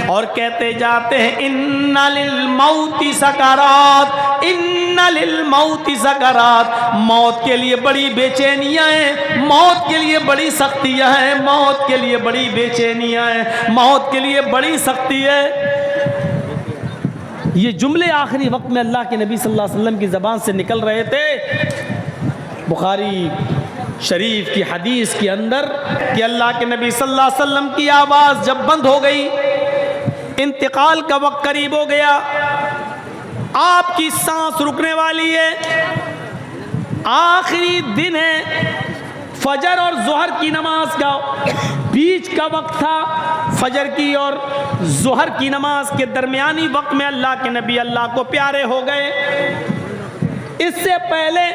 और कहते जाते हैं इन्ना लिल मौति सकरात, इन्ना लिल मौति सकरात। मौत के लिए बड़ी बेचैनियां हैं, मौत के लिए बड़ी सख्तियां हैं, मौत के लिए बड़ी बेचैनियां हैं, मौत के लिए बड़ी सख्ती है। ये जुमले आखिरी वक्त में अल्लाह के नबी सल्लल्लाहु अलैहि वसल्लम की ज़बान से निकल रहे थे। बुखारी शरीफ की हदीस के अंदर कि अल्लाह के नबी सल्लल्लाहु अलैहि वसल्लम की आवाज़ जब बंद हो गई, इंतकाल का वक्त करीब हो गया, आपकी सांस रुकने वाली है, आखिरी दिन है, फजर और ज़ोहर की नमाज का बीच का वक्त था। फजर की और ज़ोहर की नमाज के दरमियानी वक्त में अल्लाह के नबी अल्लाह को प्यारे हो गए। इससे पहले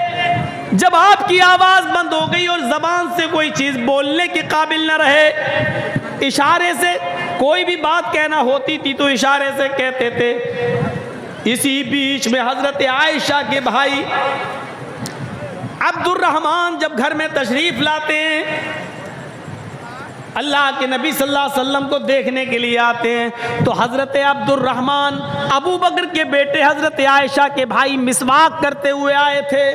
जब आपकी आवाज़ बंद हो गई और ज़बान से कोई चीज़ बोलने के काबिल न रहे, इशारे से कोई भी बात कहना होती थी तो इशारे से कहते थे। इसी बीच में हज़रत आयशा के भाई अब्दुर्रहमान जब घर में तशरीफ़ लाते हैं, अल्लाह के नबी सल्लल्लाहु अलैहि वसल्लम को देखने के लिए आते हैं, तो हज़रत अब्दुर्रहमान अबू बकर के बेटे हज़रत आयशा के भाई मिसवाक करते हुए आए थे।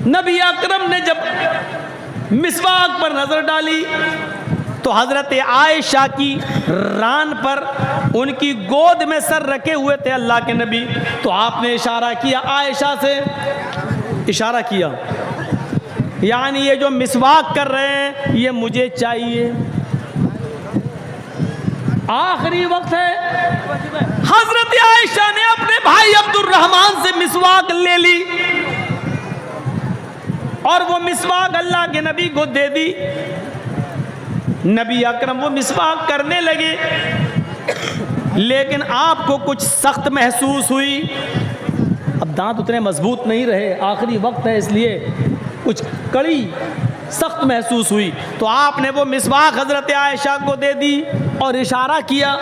नबी अकरम ने जब मिसवाक पर नज़र डाली तो हज़रत आयशा की रान पर उनकी गोद में सर रखे हुए थे अल्लाह के नबी। तो आपने इशारा किया, आयशा से इशारा किया, यानी ये जो मिसवाक कर रहे हैं ये मुझे चाहिए। आखिरी वक्त है, हजरत आयशा ने अपने भाई अब्दुर्रहमान से मिसवाक ले ली और वो मिसवाक अल्लाह के नबी को दे दी। नबी अकरम वो मिसवाक करने लगे, लेकिन आपको कुछ सख्त महसूस हुई। अब दांत उतने मजबूत नहीं रहे, आखिरी वक्त है इसलिए कुछ कड़ी सख्त महसूस हुई। तो आपने वो मिसवाक हज़रत आयशा को दे दी और इशारा किया,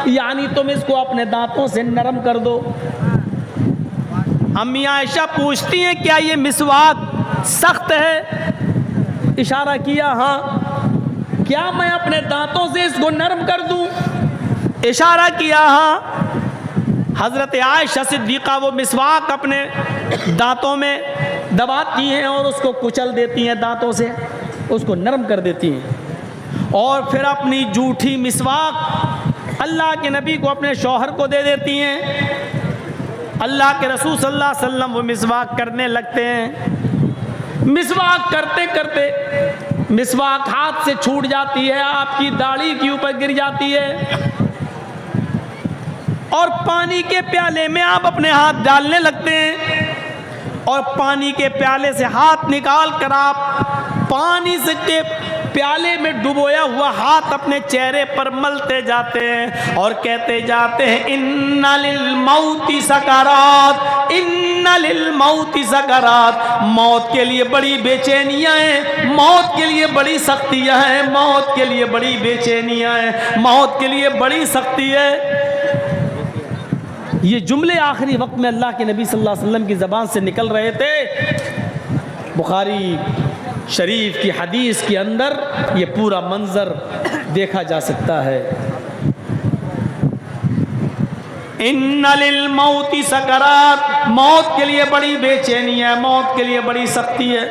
यानी तुम इसको अपने दांतों से नरम कर दो। अम्मी आयशा पूछती हैं क्या ये मिसवाक सख्त है? इशारा किया, हाँ। क्या मैं अपने दांतों से इसको नरम कर दूं? इशारा किया, हाँ। हज़रत आयशा सिद्दीक़ा वो मिसवाक अपने दांतों में दबाती हैं और उसको कुचल देती हैं, दांतों से उसको नरम कर देती हैं और फिर अपनी जूठी मिसवाक अल्लाह के नबी को, अपने शौहर को दे देती हैं। अल्लाह के रसूल सल्लल्लाहु अलैहि वसल्लम वो मिसवाक करने लगते हैं। मिसवाक करते करते मिसवाक हाथ से छूट जाती है, आपकी दाढ़ी के ऊपर गिर जाती है और पानी के प्याले में आप अपने हाथ डालने लगते हैं और पानी के प्याले से हाथ निकाल कर आप पानी से के प्याले में डुबोया हुआ हाथ अपने चेहरे पर मलते जाते हैं और कहते जाते हैं इन्ना लिल मौति सकरात, इन्ना लिल मौति सकरात। मौत के लिए बड़ी बेचैनियां हैं, मौत के लिए बड़ी सख्तियां हैं, मौत के लिए बड़ी बेचैनियां हैं, मौत के लिए बड़ी सख्ती है। ये जुमले आखिरी वक्त में अल्लाह के नबी सल्लल्लाहु अलैहि वसल्लम की ज़बान से निकल रहे थे। बुखारी शरीफ की हदीस के अंदर ये पूरा मंज़र देखा जा सकता है। इन्ना लिल मौति सकरात, मौत के लिए बड़ी बेचैनी है, मौत के लिए बड़ी सख्ती है।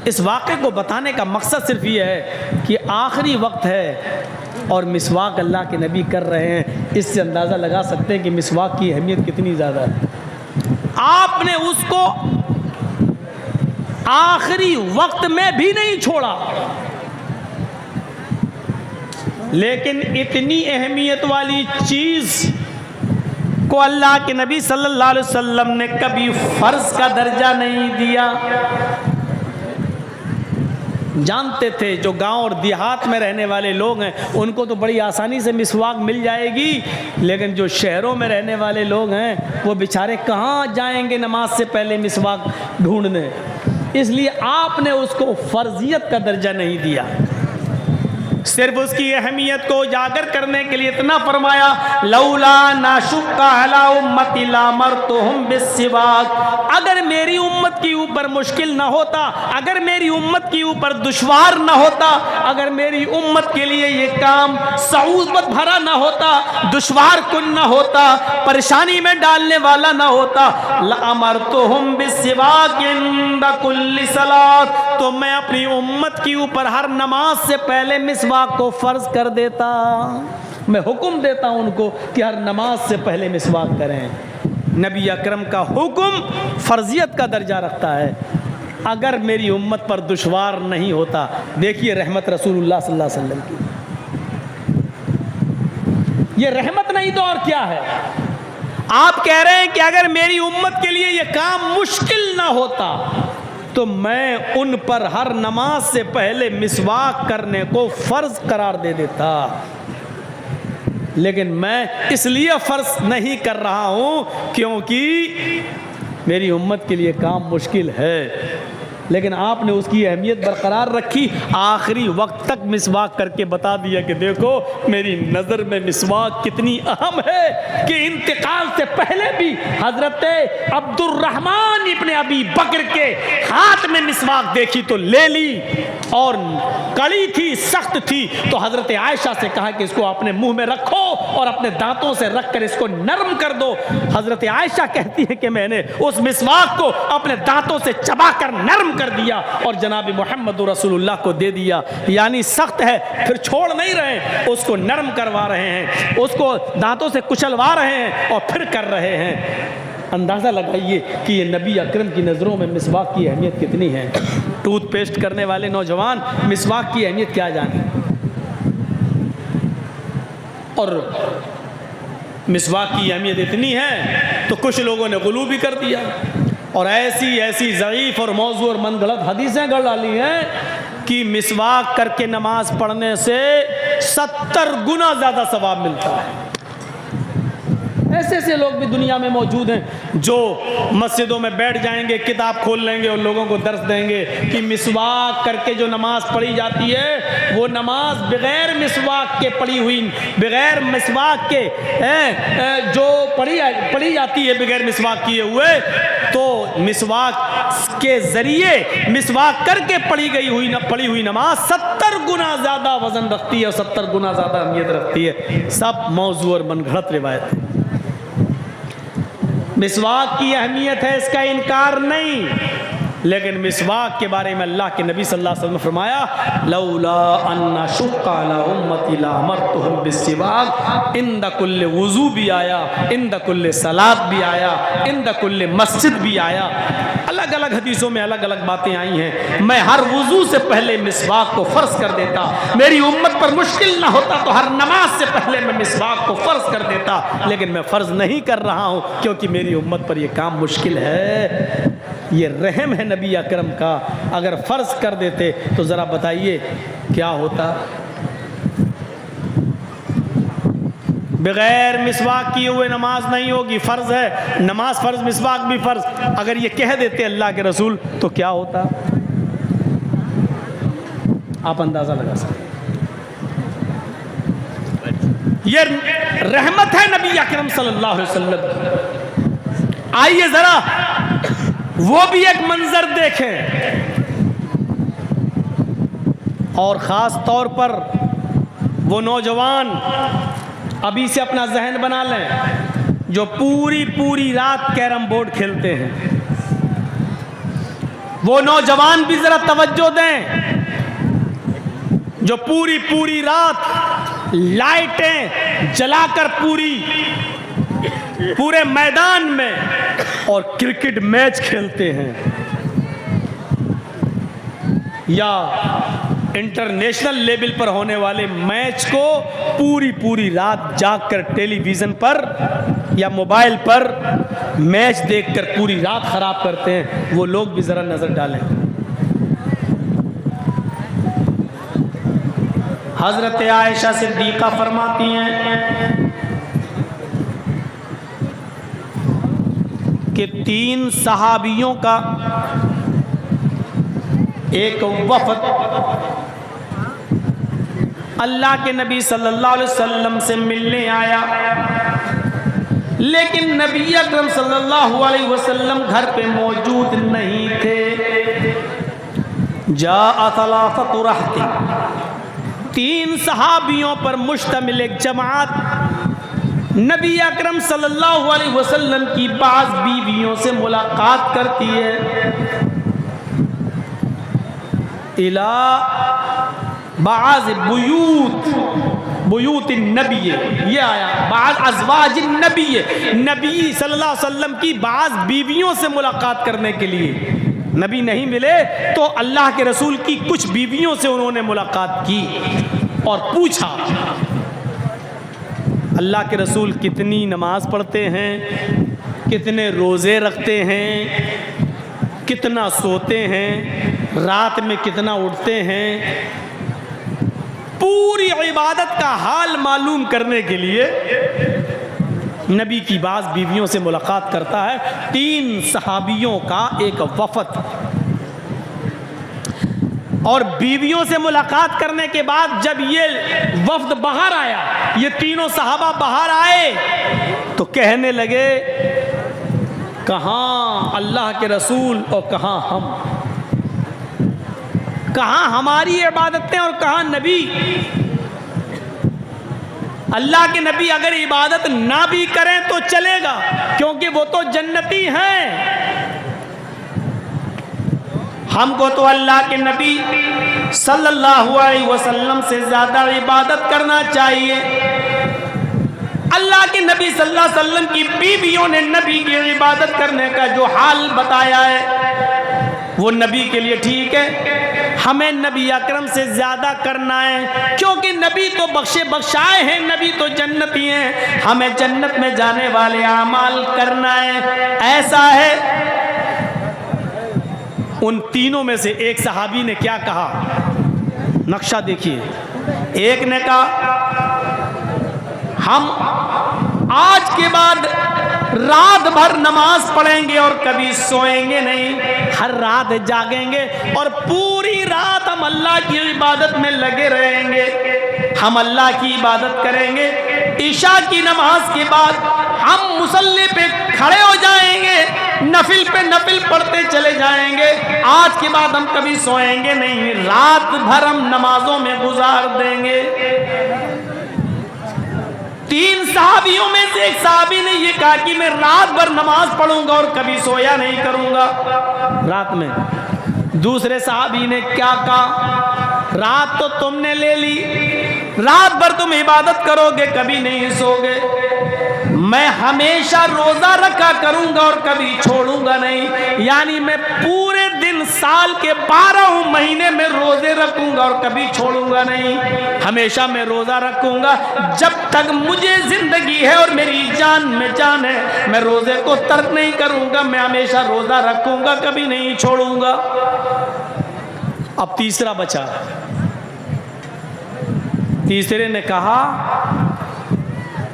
इस वाक़े को बताने का मकसद सिर्फ ये है कि आखिरी वक्त है और मिसवाक अल्लाह के नबी कर रहे हैं। इससे अंदाज़ा लगा सकते हैं कि मिसवाक की अहमियत कितनी ज़्यादा है। आपने उसको आखिरी वक्त में भी नहीं छोड़ा, लेकिन इतनी अहमियत वाली चीज़ को अल्लाह के नबी सल्लल्लाहु अलैहि वसल्लम ने कभी फ़र्ज़ का दर्जा नहीं दिया। जानते थे जो गांव और देहात में रहने वाले लोग हैं उनको तो बड़ी आसानी से मिसवाक मिल जाएगी, लेकिन जो शहरों में रहने वाले लोग हैं वो बेचारे कहाँ जाएंगे नमाज से पहले मिसवाक ढूंढने। इसलिए आपने उसको फ़र्जियत का दर्जा नहीं दिया। सिर्फ उसकी अहमियत को उजागर करने के लिए इतना फरमाया, लौला नाशुक्का अला उम्मती लामरतुहुम बिस्सिवाक, अगर मेरी उम्मत के ऊपर मुश्किल ना होता, अगर मेरी उम्मत के ऊपर दुश्वार ना होता, अगर मेरी उम्मत के लिए ये काम सऊबत भरा ना होता, दुश्वार कुन ना होता, परेशानी में डालने वाला ना होता, लामरतुहुम बिस्सिवाक इंद कुल्ली सलात, तो मैं अपनी उम्मत के ऊपर हर नमाज से पहले मिसवाक को फर्ज कर देता। मैं हुक्म देता हूं उनको कि हर नमाज से पहले मिसवाक करें। नबी अकरम का हुक्म फर्जियत का दर्जा रखता है। अगर मेरी उम्मत पर दुश्वार नहीं होता, देखिए रहमत रसूलुल्लाह सल्लल्लाहु अलैहि वसल्लम की, ये रहमत नहीं तो और क्या है। आप कह रहे हैं कि अगर मेरी उम्मत के लिए ये काम मुश्किल ना होता तो मैं उन पर हर नमाज से पहले मिसवाक करने को फर्ज करार दे देता, लेकिन मैं इसलिए फर्ज नहीं कर रहा हूं क्योंकि मेरी उम्मत के लिए काम मुश्किल है। लेकिन आपने उसकी अहमियत बरकरार रखी, आखिरी वक्त तक मिसवाक करके बता दिया कि देखो मेरी नज़र में मिसवाक कितनी अहम है कि इंतकाल से पहले भी हजरत अब्दुर्रहमान इब्ने अबी बकर के हाथ में मिसवाक देखी तो ले ली, और कड़ी थी, सख्त थी, तो हजरत आयशा से कहा कि इसको अपने मुंह में रखो और अपने दांतों से रखकर इसको नरम कर दो। हजरत आयशा कहती है कि मैंने उस मिसवाक को अपने दांतों से चबाकर नरम कर दिया और जनाब मोहम्मद रसूलुल्लाह को दे दिया। यानी सख्त है फिर छोड़ नहीं रहे, उसको नरम करवा रहे हैं, उसको दांतों से कुचलवा रहे हैं और फिर कर रहे हैं। अंदाज़ा लगाइए कि ये नबी अकरम की नज़रों में मिसवाक की अहमियत कितनी है। टूथपेस्ट करने वाले नौजवान मिसवाक की अहमियत क्या जाने, और मिसवाक की अहमियत इतनी है तो कुछ लोगों ने गुलू भी कर दिया और ऐसी ऐसी ज़ईफ़ और मौजू और मनगढ़ंत हदीसें गढ़ डाली हैं कि मिसवाक करके नमाज पढ़ने से 70 गुना ज़्यादा सवाब मिलता है। ऐसे ऐसे लोग भी दुनिया में मौजूद हैं जो मस्जिदों में बैठ जाएंगे, किताब खोल लेंगे और लोगों को दर्स देंगे कि मिसवाक करके जो नमाज पढ़ी जाती है वो नमाज बगैर मिसवाक के पढ़ी हुई, बगैर मिसवाक के जो पढ़ी जाती है बगैर मिसवाक किए हुए, तो मिसवाक के ज़रिए मिसवाक करके पढ़ी हुई नमाज 70 गुना ज़्यादा वज़न रखती है और 70 गुना ज़्यादा अहमियत रखती है। सब मौजू और मनगढ़ंत रिवायत है। मिसवाक की अहमियत है, इसका इनकार नहीं, लेकिन मिसवाक के बारे में अल्लाह के नबी सल्लल्लाहु अलैहि वसल्लम ने फरमाया, लौला अन्ना शुक्का अला उम्मती लामरतुहुम बिस्सिवाक, इंद कुल्ले वुज़ू भी आया, इंद कुल्ले सलात भी आया, इंद कुल्ले मस्जिद भी आया। अलग अलग हदीसों में अलग अलग बातें आई हैं। मैं हर वुज़ू से पहले मिसवाक को फ़र्ज कर देता, मेरी उम्मत पर मुश्किल ना होता तो हर नमाज से पहले मैं मिसवाक को फ़र्ज कर देता, लेकिन मैं फ़र्ज नहीं कर रहा हूँ क्योंकि मेरी उम्मत पर यह काम मुश्किल है। ये रहम है नबी अकरम का। अगर फ़र्ज कर देते तो ज़रा बताइए क्या होता। बगैर मिसवाक किए हुए नमाज नहीं होगी, फ़र्ज है नमाज, फ़र्ज मिसवाक भी फ़र्ज। अगर ये कह देते अल्लाह के रसूल तो क्या होता, आप अंदाज़ा लगा सकते। ये रहमत है नबी अकरम सल्लल्लाहु अलैहि वसल्लम। आइए ज़रा वो भी एक मंजर देखें, और ख़ास तौर पर वो नौजवान अभी से अपना जहन बना लें जो पूरी रात कैरम बोर्ड खेलते हैं। वो नौजवान भी ज़रा तवज्जो दें जो पूरी रात लाइटें जलाकर पूरे मैदान में और क्रिकेट मैच खेलते हैं, या इंटरनेशनल लेवल पर होने वाले मैच को पूरी रात जागकर टेलीविज़न पर या मोबाइल पर मैच देखकर पूरी रात ख़राब करते हैं। वो लोग भी ज़रा नज़र डालें। हज़रत आयशा सिद्दीक़ा फरमाती हैं कि 3 सहाबियों का एक वफ़द अल्लाह के नबी सल्लल्लाहु अलैहि वसल्लम से मिलने आया, लेकिन नबी अकरम सल्लल्लाहु अलैहि वसल्लम घर पे मौजूद नहीं थे। जा सलासतु रहती, 3 सहाबियों पर मुश्तमिल एक जमात नबी अकरम सल्लल्लाहु अलैहि वसल्लम की बाज़ बीवियों से मुलाकात करती है। इला बाज़ बुयूत नबी, ये आया बाज़ अज़वाज नबी, नबी सल्लल्लाहु अलैहि वसल्लम की बाज़ बीवियों से मुलाकात करने के लिए नबी नहीं मिले तो अल्लाह के रसूल की कुछ बीवियों से उन्होंने मुलाकात की और पूछा, अल्लाह के रसूल कितनी नमाज पढ़ते हैं, कितने रोज़े रखते हैं, कितना सोते हैं, रात में कितना उठते हैं। पूरी इबादत का हाल मालूम करने के लिए नबी की बाज़ बीवियों से मुलाकात करता है। 3 सहाबियों का एक वफ़द, और बीवियों से मुलाकात करने के बाद जब ये वफ़द बाहर आया, ये तीनों सहाबा बाहर आए तो कहने लगे, कहाँ अल्लाह के रसूल और कहाँ हम, कहाँ हमारी इबादतें और कहाँ नबी। अल्लाह के नबी अगर इबादत ना भी करें तो चलेगा, क्योंकि वो तो जन्नती हैं। हमको तो अल्लाह के नबी सल्लल्लाहु अलैहि वसल्लम से ज़्यादा इबादत करना चाहिए। अल्लाह के नबी सल्लल्लाहु अलैहि वसल्लम की बीवियों ने नबी की इबादत करने का जो हाल बताया है वो नबी के लिए ठीक है। हमें नबी अकरम से ज़्यादा करना है, क्योंकि नबी तो बख्शे बख्शाए हैं, नबी तो जन्नती हैं। हमें जन्नत में जाने वाले आमाल करना है। ऐसा है, उन तीनों में से एक सहाबी ने क्या कहा, नक्शा देखिए। एक ने कहा, हम आज के बाद रात भर नमाज पढ़ेंगे और कभी सोएंगे नहीं, हर रात जागेंगे और पूरी रात हम अल्लाह की इबादत में लगे रहेंगे। हम अल्लाह की इबादत करेंगे, ईशा की नमाज के बाद हम मुसल्ले पे खड़े हो जाएंगे, नफिल पे नफिल पढ़ते चले जाएंगे। आज के बाद हम कभी सोएंगे नहीं, रात भर हम नमाजों में गुजार देंगे। 3 सहाबियों में से एक सहाबी ने यह कहा कि मैं रात भर नमाज पढ़ूंगा और कभी सोया नहीं करूंगा रात में। दूसरे सहाबी ने क्या कहा, रात तो तुमने ले ली, रात भर तुम इबादत करोगे, कभी नहीं सोगे। मैं हमेशा रोजा रखा करूंगा और कभी छोड़ूंगा नहीं, यानी मैं पूरे दिन साल के 12 महीने में रोजे रखूंगा और कभी छोड़ूंगा नहीं। हमेशा मैं रोजा रखूंगा, जब तक मुझे जिंदगी है और मेरी जान में जान है, मैं रोजे को तर्क नहीं करूंगा। मैं हमेशा रोजा रखूंगा, कभी नहीं छोड़ूंगा। अब तीसरा बचा। तीसरे ने कहा,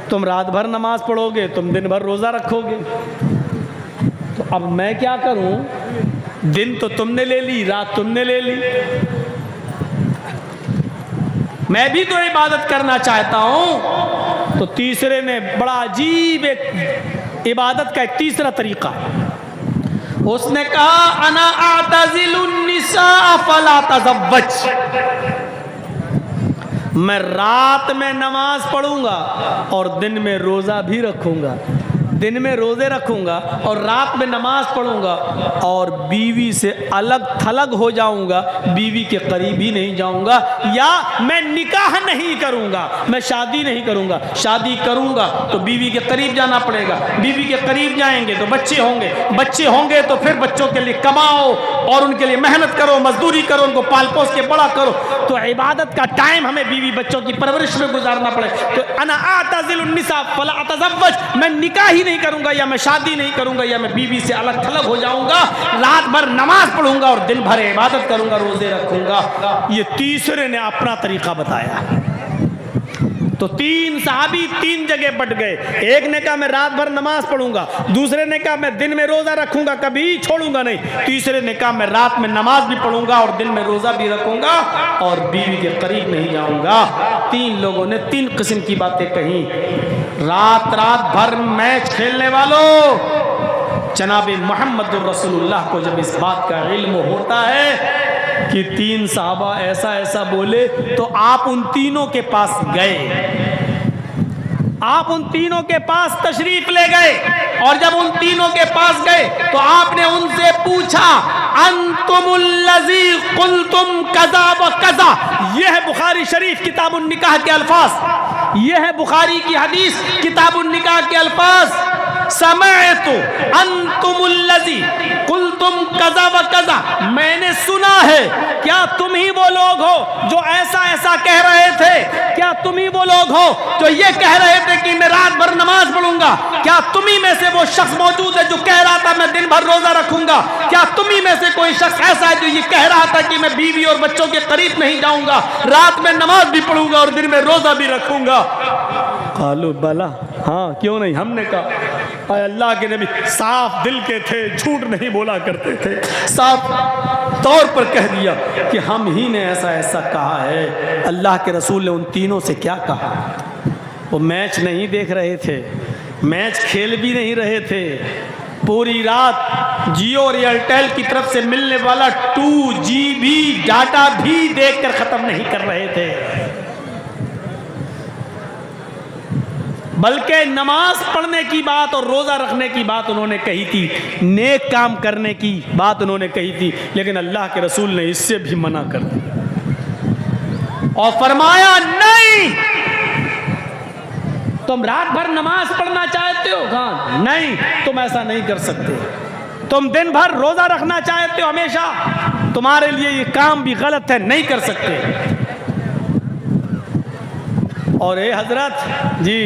तुम रात भर नमाज पढ़ोगे, तुम दिन भर रोजा रखोगे, तो अब मैं क्या करूं? दिन तो तुमने ले ली, रात तुमने ले ली, मैं भी तो इबादत करना चाहता हूं। तो तीसरे ने बड़ा अजीब एक इबादत का एक तीसरा तरीका है। उसने कहा, अना आतज़िलुन निसा फला तज़व्वज, मैं रात में नमाज पढ़ूंगा और दिन में रोज़ा भी रखूंगा, दिन में रोज़े रखूंगा और रात में नमाज पढ़ूंगा, और बीवी से अलग थलग हो जाऊंगा, बीवी के करीब ही नहीं जाऊंगा, या मैं निकाह नहीं करूंगा, मैं शादी नहीं करूंगा। शादी करूंगा तो बीवी के करीब जाना पड़ेगा, बीवी के करीब जाएंगे तो बच्चे होंगे, बच्चे होंगे तो फिर बच्चों के लिए कमाओ और उनके लिए मेहनत करो, मजदूरी करो, उनको पाल पोस के बड़ा करो। तो इबादत का टाइम हमें बीवी बच्चों की परवरिश में गुजारना पड़े। तो अना आतज़िलुन निसा फला अतज़व्वज, मैं निकाह ही नहीं करूंगा, या मैं शादी नहीं करूंगा, या मैं बीवी से अलग थलग हो जाऊंगा, रात भर नमाज पढ़ूंगा और दिन भर इबादत करूंगा, रोजे रखूंगा। ये तीसरे ने अपना तरीका बताया। तो 3 सहाबी 3 जगह बट गए। एक ने कहा मैं रात भर नमाज पढ़ूंगा, दूसरे ने कहा मैं दिन में रोजा रखूंगा, कभी छोड़ूंगा नहीं, तीसरे ने कहा मैं रात में नमाज भी पढ़ूंगा और दिन में रोजा भी रखूंगा और बीवी के करीब नहीं जाऊंगा। 3 लोगों ने 3 किस्म की बातें कही। रात भर मैच खेलने वालों, जनाब मोहम्मद रसूलुल्लाह को जब इस बात का इल्म होता है कि 3 साहबा ऐसा ऐसा बोले, तो आप उन तीनों के पास गए, आप उन तीनों के पास तशरीफ ले गए और जब उन तीनों के पास गए तो आपने उनसे पूछा अंतुमुल्लज़ी कुल्तुम कज़ा व कज़ा। यह है बुखारी शरीफ किताबुन निकाह के अल्फाज, यह है बुखारी की हदीस किताबुन निकाह के अल्फाज। समअतु अंतुमुल्लज़ी कुल्तुम कज़ा व कज़ा, मैंने सुना है, क्या तुम ही वो लोग हो जो ऐसा ऐसा कह रहे थे? क्या तुम ही वो लोग हो जो ये कह रहे थे कि मैं रात भर नमाज पढ़ूंगा? क्या तुम ही में से वो शख्स मौजूद है जो कह रहा था मैं दिन भर रोजा रखूंगा? क्या तुम ही में से कोई शख्स ऐसा है जो ये कह रहा था कि मैं बीवी और बच्चों के करीब नहीं जाऊंगा, रात में नमाज भी पढ़ूंगा और दिन में रोजा भी रखूंगा? कालू बला, हाँ क्यों नहीं, हमने कहा अल्लाह के नबी साफ दिल के थे, झूठ नहीं बोला करते थे, साफ तौर पर कह दिया कि हम ही ने ऐसा ऐसा कहा है। अल्लाह के रसूल ने उन तीनों से क्या कहा? वो मैच नहीं देख रहे थे, मैच खेल भी नहीं रहे थे, पूरी रात जियो और एयरटेल की तरफ से मिलने वाला 2GB डाटा भी देखकर ख़त्म नहीं कर रहे थे, बल्कि नमाज पढ़ने की बात और रोज़ा रखने की बात उन्होंने कही थी, नेक काम करने की बात उन्होंने कही थी, लेकिन अल्लाह के रसूल ने इससे भी मना कर दिया और फरमाया नहीं, तुम रात भर नमाज पढ़ना चाहते हो? हाँ, नहीं, तुम ऐसा नहीं कर सकते। तुम दिन भर रोज़ा रखना चाहते हो हमेशा, तुम्हारे लिए ये काम भी गलत है, नहीं कर सकते। और ए हजरत जी,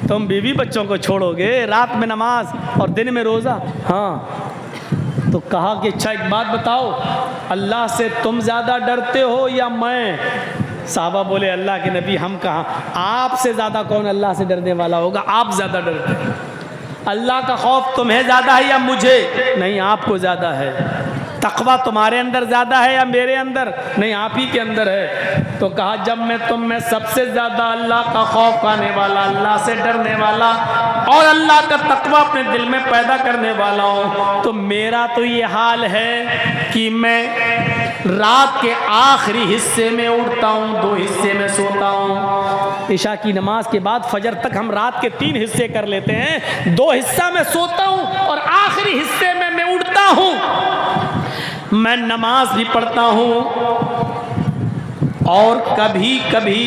तुम बीवी बच्चों को छोड़ोगे, रात में नमाज और दिन में रोज़ा? हाँ। तो कहा कि अच्छा एक बात बताओ, अल्लाह से तुम ज़्यादा डरते हो या मैं? साहबा बोले अल्लाह के नबी हम कहाँ, आपसे ज़्यादा कौन अल्लाह से डरने वाला होगा? आप ज़्यादा डरते हैं। अल्लाह का खौफ तुम्हें ज़्यादा है या मुझे? नहीं, आपको ज़्यादा है। तकवा तुम्हारे अंदर ज़्यादा है या मेरे अंदर? नहीं, आप ही के अंदर है। तो कहा जब मैं तुम में सबसे ज़्यादा अल्लाह का खौफ खाने वाला, अल्लाह से डरने वाला और अल्लाह का तकवा अपने दिल में पैदा करने वाला हूँ, तो मेरा तो ये हाल है कि मैं रात के आखिरी हिस्से में उठता हूँ, 2 हिस्से में सोता हूँ। इशा की नमाज के बाद फजर तक हम रात के 3 हिस्से कर लेते हैं, 2 हिस्सा में सोता हूँ और आखिरी हिस्से में मैं उठता हूँ, मैं नमाज भी पढ़ता हूँ और कभी कभी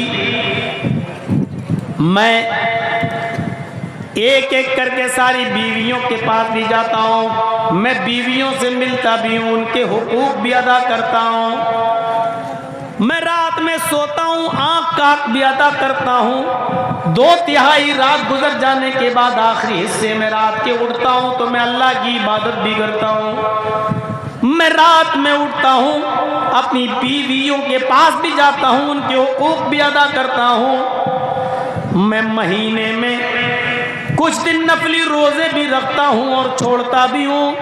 मैं एक एक करके सारी बीवियों के पास भी जाता हूँ, मैं बीवियों से मिलता भी हूँ, उनके हुकूक भी अदा करता हूँ, मैं रात में सोता हूँ, आँख काक भी अदा करता हूँ। 2/3 रात गुजर जाने के बाद आखिरी हिस्से में रात के उठता हूँ तो मैं अल्लाह की इबादत भी करता हूँ। मैं रात में उठता हूँ, अपनी बीवियों के पास भी जाता हूँ, उनके हुकूक भी अदा करता हूँ। मैं महीने में कुछ दिन नफली रोजे भी रखता हूँ और छोड़ता भी हूँ।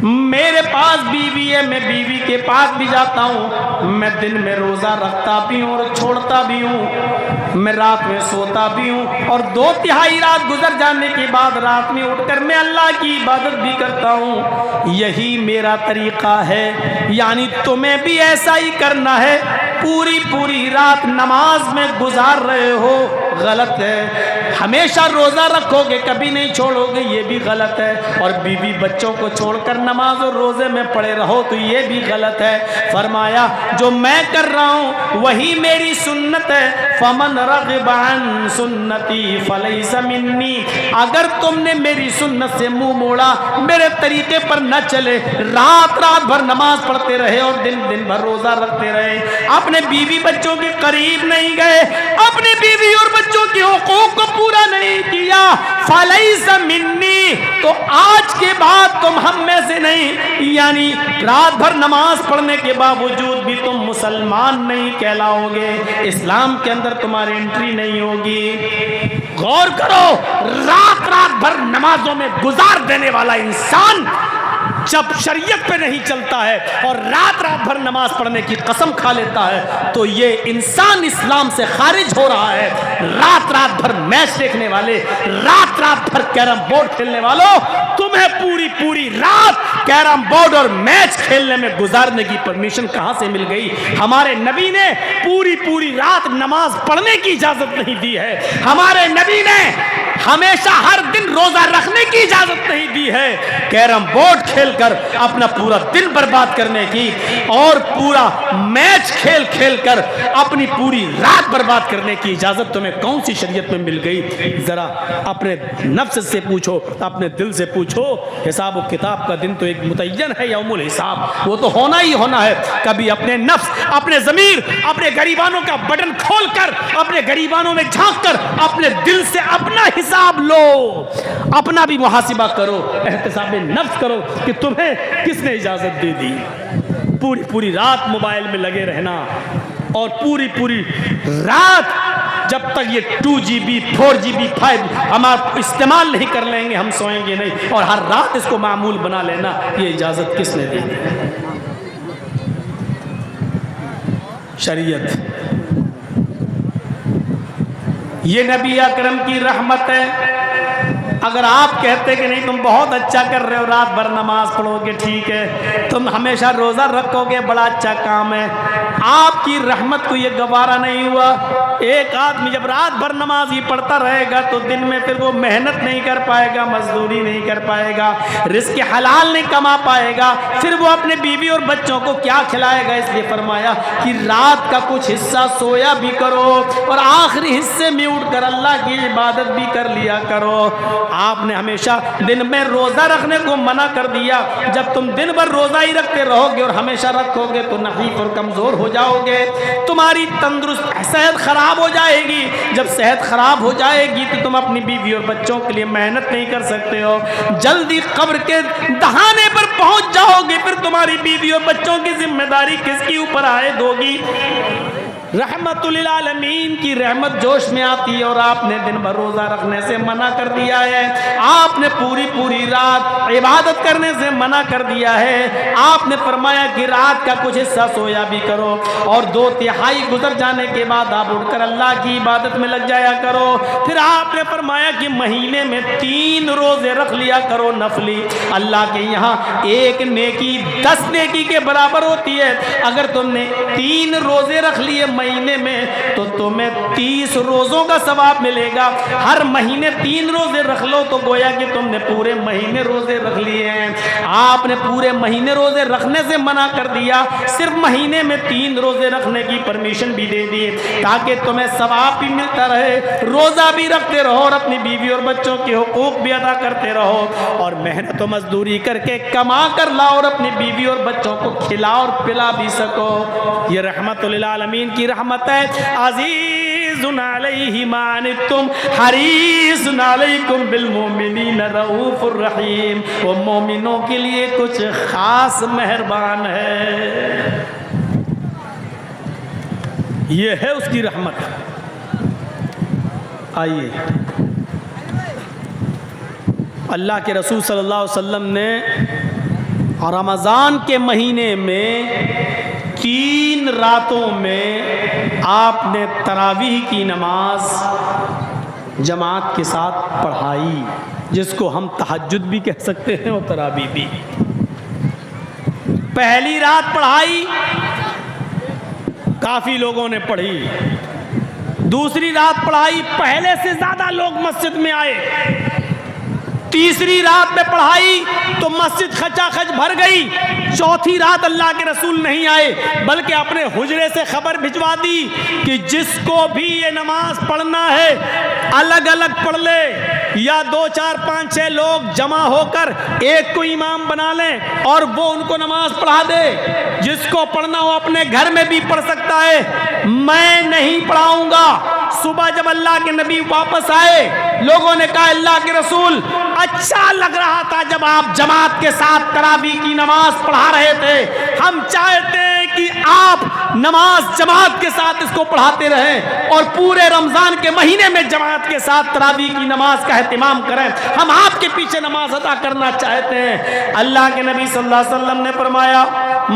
मेरे पास बीवी है, मैं बीवी के पास भी जाता हूँ, मैं दिन में रोज़ा रखता भी हूँ और छोड़ता भी हूँ, मैं रात में सोता भी हूँ और 2/3 रात गुजर जाने के बाद रात में उठकर मैं अल्लाह की इबादत भी करता हूँ। यही मेरा तरीक़ा है, यानी तुम्हें भी ऐसा ही करना है। पूरी रात नमाज में गुजार रहे हो, गलत है। हमेशा रोज़ा रखोगे, कभी नहीं छोड़ोगे, ये भी गलत है। और बीवी बच्चों को छोड़कर नमाज और रोज़े में पड़े रहो तो ये भी गलत है। फरमाया जो मैं कर रहा हूँ वही मेरी सुन्नत है। फमन रग़िब अन सुन्नती फलैसा मिन्नी, अगर तुमने मेरी सुन्नत से मुंह मोड़ा, मेरे तरीके पर न चले, रात भर नमाज पढ़ते रहे और दिन भर रोज़ा रखते रहे, अपने बीवी बच्चों के करीब नहीं गए, अपने बीवी और बच्चों के हुकूक को पूरा नहीं किया, फलैसा मिन्नी, नहीं तो आज के बाद तुम हम में से नहीं, यानी रात भर नमाज पढ़ने के बावजूद भी तुम मुसलमान नहीं कहलाओगे, इस्लाम के अंदर तुम्हारी एंट्री नहीं होगी। गौर करो, रात रात भर नमाजों में गुजार देने वाला इंसान जब शरीयत पे नहीं चलता है और रात रात भर नमाज पढ़ने की कसम खा लेता है तो ये इंसान इस्लाम से खारिज हो रहा है। रात रात भर मैच देखने वाले, रात रात भर कैरम बोर्ड खेलने वालों, तुम्हें पूरी पूरी रात कैरम बोर्ड और मैच खेलने में गुजारने की परमिशन कहां से मिल गई? हमारे नबी ने पूरी पूरी रात नमाज पढ़ने की इजाजत नहीं दी है। हमारे नबी ने हमेशा हर दिन रोजा रखने की इजाजत नहीं दी है। कैरम बोर्ड खेलकर अपना पूरा दिन बर्बाद करने की और पूरा मैच खेल खेल कर अपनी पूरी रात बर्बाद करने की इजाजत तुम्हें कौन सी शरीयत में मिल गई? जरा अपने नफ्स से पूछो, अपने दिल से पूछो। हिसाब व किताब का दिन तो एक मुतय्यन है, यौमुल हिसाब, वो तो होना ही होना है। कभी अपने नफ्स, अपने ज़मीर, अपने गरीबानों का बटन खोलकर अपने गरीबानों में झांक कर अपने दिल से अपना हिसाब लो, अपना भी मुहासिबा करो, एहतिसाब नफ्स करो कि तुम्हें किसने इजाजत दे दी। पूरी पूरी रात मोबाइल में लगे रहना और पूरी पूरी रात जब तक ये 2GB 4GB 5 हम आप इस्तेमाल नहीं कर लेंगे हम सोएंगे नहीं, और हर रात इसको मामूल बना लेना, ये इजाजत किसने दी? शरीयत। ये नबी अकरम की रहमत है। अगर आप कहते कि नहीं तुम बहुत अच्छा कर रहे हो, रात भर नमाज पढ़ोगे, ठीक है, तुम हमेशा रोज़ा रखोगे, बड़ा अच्छा काम है, आपकी रहमत को ये गवारा नहीं हुआ। एक आदमी जब रात भर नमाज ही पढ़ता रहेगा तो दिन में फिर वो मेहनत नहीं कर पाएगा, मजदूरी नहीं कर पाएगा, रिज़्क़ हलाल नहीं कमा पाएगा, फिर वो अपने बीवी और बच्चों को क्या खिलाएगा? इसलिए फरमाया कि रात का कुछ हिस्सा सोया भी करो और आखिरी हिस्से में उठकर अल्लाह की इबादत भी कर लिया करो। आपने हमेशा दिन में रोज़ा रखने को मना कर दिया। जब तुम दिन भर रोज़ा ही रखते रहोगे और हमेशा रखोगे तो नहीफ और कमज़ोर हो जाओगे, तुम्हारी तंदुरुस्त सेहत खराब हो जाएगी। जब सेहत खराब हो जाएगी तो तुम अपनी बीवी और बच्चों के लिए मेहनत नहीं कर सकते हो, जल्दी कब्र के दहाने पर पहुंच जाओगे, फिर तुम्हारी बीवी और बच्चों की जिम्मेदारी किसके ऊपर आयद होगी? रहमतुल लिल आलमीन की रहमत जोश में आती है और आपने दिन भर रोज़ा रखने से मना कर दिया है, आपने पूरी पूरी रात इबादत करने से मना कर दिया है। आपने फरमाया कि रात का कुछ हिस्सा सोया भी करो और 2/3 गुजर जाने के बाद आप उठकर अल्लाह की इबादत में लग जाया करो। फिर आपने फरमाया कि महीने में 3 रोज़े रख लिया करो नफली, अल्लाह के यहाँ एक नेकी 10 नेकी के बराबर होती है। अगर तुमने 3 रोज़े रख लिए महीने में तो तुम्हें 30 रोज़ों का सवाब मिलेगा। हर महीने 3 रोज़े रख लो तो गोया कि तुमने पूरे महीने रोज़े रख लिए हैं। आपने पूरे महीने रोज़े रखने से मना कर दिया, सिर्फ महीने में 3 रोज़े रखने की परमिशन भी दे दी ताकि तुम्हें सवाब भी मिलता रहे, रोज़ा भी रखते रहो और अपनी बीवी और बच्चों के हुकूक भी अदा करते रहो और मेहनत और मजदूरी करके कमा कर लाओ और अपनी बीवी और बच्चों को खिला और पिला भी सको। ये रहमतुल लिल आलमीन की रहमत है। अज़ीज़ुन अलैहि मा अनित्तुम हरीसुन अलैकुम बिल मोमिनीन रऊफुर रहीम, वो मोमिनों के लिए कुछ खास मेहरबान है। ये है उसकी रहमत। आइए, अल्लाह के रसूल सल्लल्लाहु अलैहि वसल्लम ने रमज़ान के महीने में 3 रातों में आपने तरावीह की नमाज जमात के साथ पढ़ाई, जिसको हम तहज्जुद भी कह सकते हैं और तरावीह भी। पहली रात पढ़ाई, काफ़ी लोगों ने पढ़ी। दूसरी रात पढ़ाई, पहले से ज़्यादा लोग मस्जिद में आए। तीसरी रात में पढ़ाई तो मस्जिद खचाखच भर गई। चौथी रात अल्लाह के रसूल नहीं आए बल्कि अपने हुजरे से खबर भिजवा दी कि जिसको भी ये नमाज पढ़ना है अलग अलग पढ़ ले या 2 4 5 6 लोग जमा होकर एक को इमाम बना लें और वो उनको नमाज पढ़ा दे। जिसको पढ़ना हो अपने घर में भी पढ़ सकता है, मैं नहीं पढ़ाऊंगा। सुबह जब अल्लाह के नबी वापस आए, लोगों ने कहा अल्लाह के रसूल, अच्छा लग रहा था जब आप जमात के साथ तरावी की नमाज पढ़ा रहे थे। हम चाहते हैं कि आप नमाज जमात के साथ इसको पढ़ाते रहें और पूरे रमजान के महीने में जमात के साथ तरावी की नमाज का एहतिमाम करें। हम आपके पीछे नमाज अदा करना चाहते हैं। अल्लाह के नबी सल्लल्लाहु अलैहि वसल्लम ने फरमाया,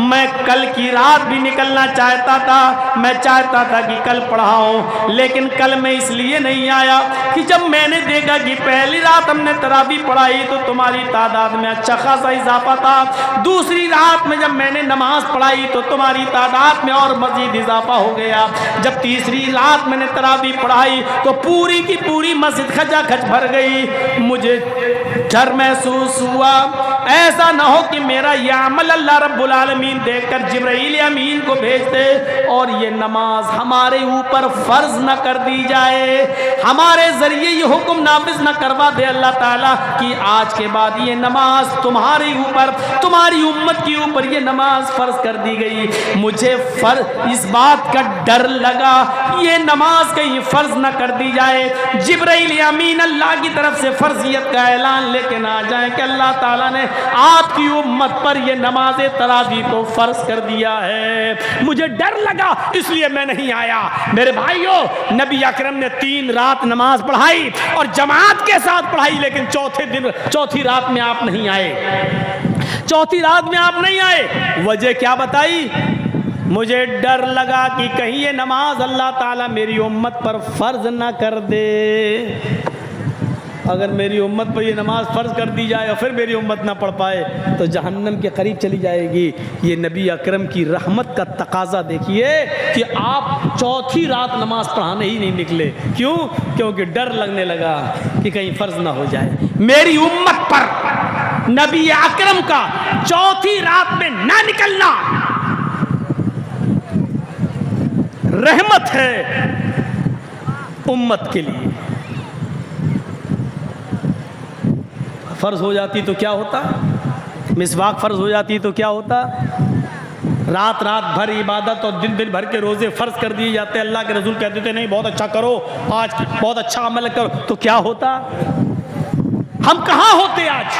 मैं कल की रात भी निकलना चाहता था, मैं चाहता था कि कल पढ़ाऊं, लेकिन कल मैं इसलिए नहीं आया कि जब मैंने देखा कि पहली रात हमने तरावी पढ़ाई तो तुम्हारी तादाद में अच्छा खासा इजाफा था, दूसरी रात में जब मैंने नमाज पढ़ाई तो तुम्हारी तादाद में और मजीद इजाफा हो गया, जब तीसरी रात मैंने तरावी पढ़ाई तो पूरी की पूरी मस्जिद खचाखच भर गई। मुझे डर महसूस हुआ ऐसा ना हो कि मेरा यह अमल अल्लाह रब्बुल आलमीन देखकर जिब्राइल अमीन को भेज दे और ये नमाज हमारे ऊपर फर्ज न कर दी जाए, हमारे जरिए ये हुक्म नाफिज न करवा दे अल्लाह ताला कि आज के बाद ये नमाज तुम्हारे ऊपर, तुम्हारी उम्मत के ऊपर ये नमाज फर्ज कर दी गई। मुझे इस बात का डर लगा ये नमाज कहीं फर्ज न कर दी जाए, जिब्राइल अमीन अल्लाह की तरफ से फर्जियत का ऐलान लेके ना आ जाए कि अल्लाह ताला ने आपकी उम्मत पर ये नमाज तरावी को फर्ज कर दिया है। मुझे डर लगा इसलिए मैं नहीं आया। मेरे भाइयों, नबी अकरम ने 3 रात नमाज पढ़ाई और जमात के साथ पढ़ाई, लेकिन चौथी रात में आप नहीं आए। चौथी रात में आप नहीं आए, वजह क्या बताई? मुझे डर लगा कि कहीं ये नमाज अल्लाह ताला मेरी उम्मत पर फर्ज ना कर दे। अगर मेरी उम्मत पर ये नमाज फ़र्ज कर दी जाए और फिर मेरी उम्मत ना पढ़ पाए तो जहन्नम के करीब चली जाएगी। ये नबी अकरम की रहमत का तकाजा देखिए कि आप चौथी रात नमाज पढ़ाने ही नहीं निकले। क्यों? क्योंकि डर लगने लगा कि कहीं फ़र्ज ना हो जाए। मेरी उम्मत पर नबी अकरम का चौथी रात में ना निकलना रहमत है उम्मत के लिए। फ़र्ज हो जाती तो क्या होता? मिसवाक फ़र्ज हो जाती तो क्या होता? रात रात भर इबादत और दिन दिन भर के रोज़े फ़र्ज कर दिए जाते। अल्लाह के रसूल कहते थे नहीं बहुत अच्छा करो, आज बहुत अच्छा अमल करो, तो क्या होता? हम कहाँ होते आज?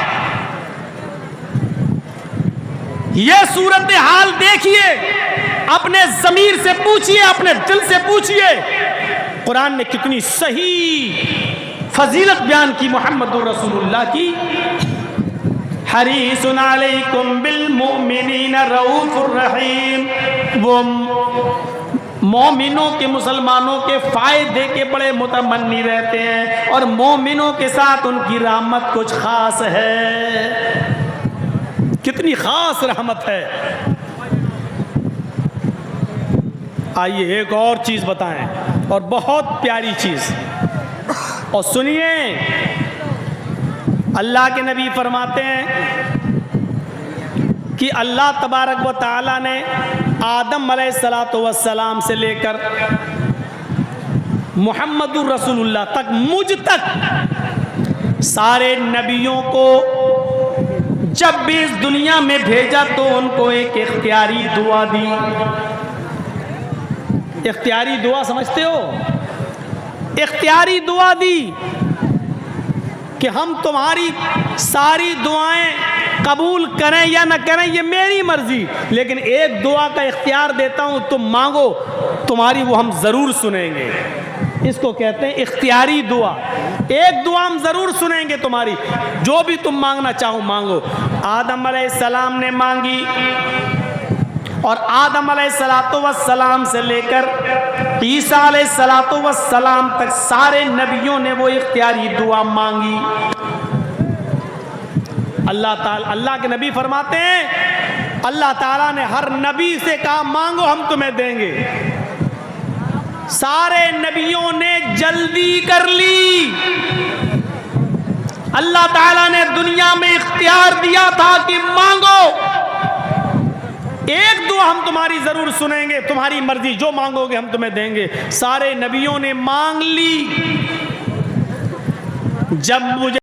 ये सूरत हाल देखिए, अपने ज़मीर से पूछिए, अपने दिल से पूछिए। कुरान ने कितनी सही फजीलत बयान की मोहम्मदुर रसूलुल्लाह की। हरीसुन अलैकुम बिल मुमिनीना रऊफुर रहीम, वो मोमिनों के, मुसलमानों के फ़ायदे के बड़े मुतमन्नी रहते हैं और मोमिनों के साथ उनकी रहमत कुछ ख़ास है। कितनी ख़ास रहमत है। आइए एक और चीज़ बताएं, और बहुत प्यारी चीज़, और सुनिए। अल्लाह के नबी फरमाते हैं कि अल्लाह तबारक व तआला ने आदम अलैहिस्सलातु वस्सलाम से लेकर मुहम्मदुर रसूलुल्लाह तक, मुझ तक सारे नबियों को जब भी इस दुनिया में भेजा तो उनको एक इख्तियारी दुआ दी। इख्तियारी दुआ समझते हो? इख्तियारी दुआ दी कि हम तुम्हारी सारी दुआएं कबूल करें या न करें ये मेरी मर्जी, लेकिन एक दुआ का इख्तियार देता हूं, तुम मांगो, तुम्हारी वो हम ज़रूर सुनेंगे। इसको कहते हैं इख्तियारी दुआ। एक दुआ हम ज़रूर सुनेंगे तुम्हारी, जो भी तुम मांगना चाहो मांगो। आदम अलैहिस्सलाम ने मांगी और आदम अलैहिस्सलातु वस्सलाम से लेकर ईसा अलैहिस्सलातु वस्सलाम तक सारे नबियों ने वो इख्तियारी दुआ मांगी। अल्लाह के नबी फरमाते हैं, अल्लाह ताला ने हर नबी से कहा मांगो हम तुम्हें देंगे। सारे नबियों ने जल्दी कर ली। अल्लाह ताला ने दुनिया में इख्तियार दिया था कि मांगो, एक दुआ हम तुम्हारी जरूर सुनेंगे, तुम्हारी मर्जी जो मांगोगे हम तुम्हें देंगे। सारे नबियों ने मांग ली। जब मुझे